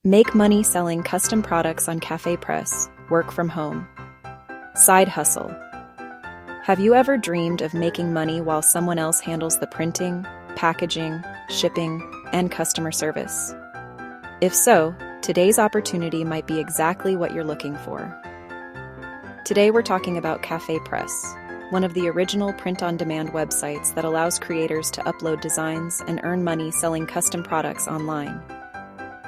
Make money selling custom products on CafePress, work from home. Side hustle. Have you ever dreamed of making money while someone else handles the printing, packaging, shipping, and customer service? If so, today's opportunity might be exactly what you're looking for. Today we're talking about CafePress, one of the original print-on-demand websites that allows creators to upload designs and earn money selling custom products online.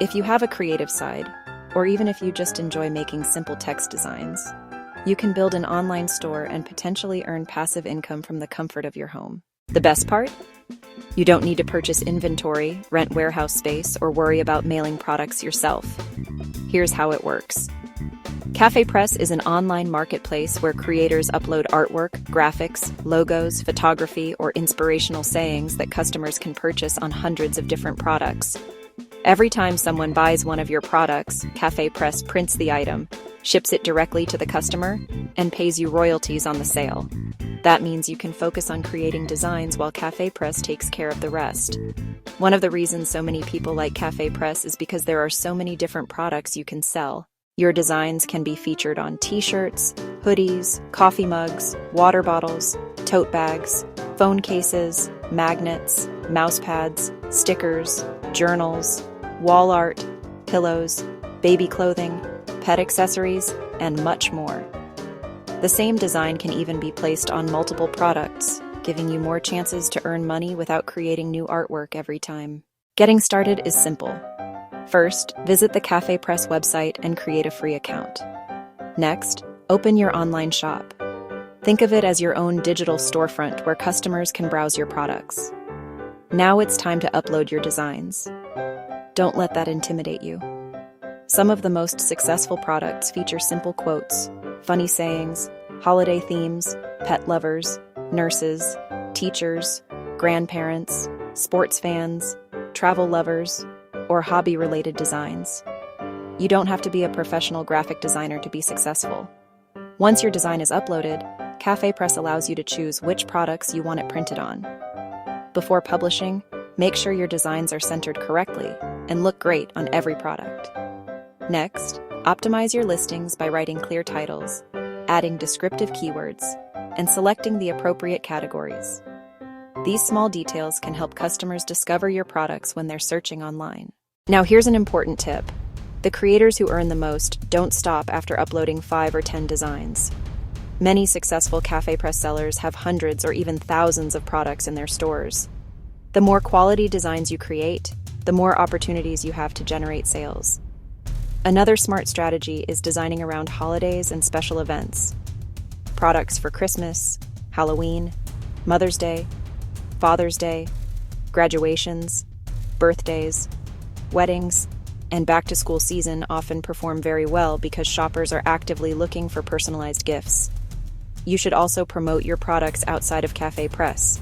If you have a creative side, or even if you just enjoy making simple text designs, you can build an online store and potentially earn passive income from the comfort of your home. The best part? You don't need to purchase inventory, rent warehouse space, or worry about mailing products yourself. Here's how it works. CafePress is an online marketplace where creators upload artwork, graphics, logos, photography, or inspirational sayings that customers can purchase on hundreds of different products. Every time someone buys one of your products, CafePress prints the item, ships it directly to the customer, and pays you royalties on the sale. That means you can focus on creating designs while CafePress takes care of the rest. One of the reasons so many people like CafePress is because there are so many different products you can sell. Your designs can be featured on t-shirts, hoodies, coffee mugs, water bottles, tote bags, phone cases, magnets, mouse pads, stickers, journals, wall art, pillows, baby clothing, pet accessories, and much more. The same design can even be placed on multiple products, giving you more chances to earn money without creating new artwork every time. Getting started is simple. First, visit the CafePress website and create a free account. Next, open your online shop. Think of it as your own digital storefront where customers can browse your products. Now it's time to upload your designs. Don't let that intimidate you. Some of the most successful products feature simple quotes, funny sayings, holiday themes, pet lovers, nurses, teachers, grandparents, sports fans, travel lovers, or hobby-related designs. You don't have to be a professional graphic designer to be successful. Once your design is uploaded, CafePress allows you to choose which products you want it printed on. Before publishing, make sure your designs are centered correctly and look great on every product. Next, optimize your listings by writing clear titles, adding descriptive keywords, and selecting the appropriate categories. These small details can help customers discover your products when they're searching online. Now here's an important tip. The creators who earn the most don't stop after uploading 5 or 10 designs. Many successful CafePress sellers have hundreds or even thousands of products in their stores. The more quality designs you create, the more opportunities you have to generate sales. Another smart strategy is designing around holidays and special events. Products for Christmas, Halloween, Mother's Day, Father's Day, graduations, birthdays, weddings, and back-to-school season often perform very well because shoppers are actively looking for personalized gifts. You should also promote your products outside of CafePress.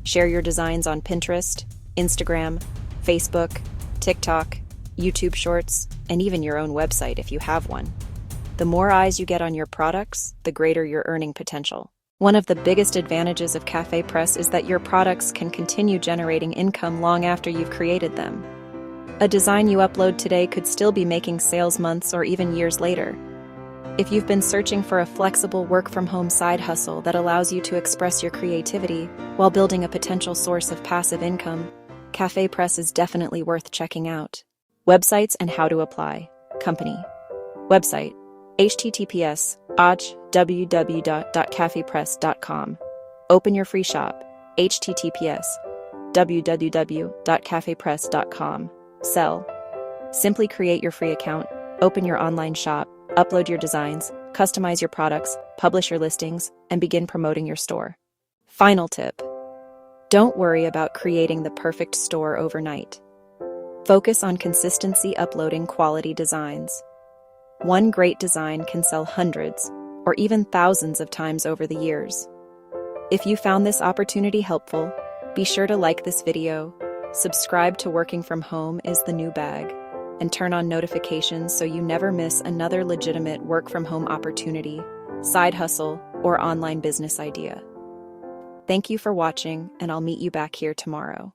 Share your designs on Pinterest, Instagram, Facebook, TikTok, YouTube Shorts, and even your own website if you have one. The more eyes you get on your products, the greater your earning potential. One of the biggest advantages of CafePress is that your products can continue generating income long after you've created them. A design you upload today could still be making sales months or even years later. If you've been searching for a flexible work-from-home side hustle that allows you to express your creativity while building a potential source of passive income, CafePress is definitely worth checking out. Websites and how to apply. Company. Website. https www.cafepress.com. Open your free shop. https www.cafepress.com. Sell. Simply create your free account, open your online shop, upload your designs, customize your products, publish your listings, and begin promoting your store. Final tip. Don't worry about creating the perfect store overnight. Focus on consistency uploading quality designs. One great design can sell hundreds or even thousands of times over the years. If you found this opportunity helpful, be sure to like this video, subscribe to Working From Home is the New Bag, and turn on notifications so you never miss another legitimate work-from-home opportunity, side hustle, or online business idea. Thank you for watching, and I'll meet you back here tomorrow.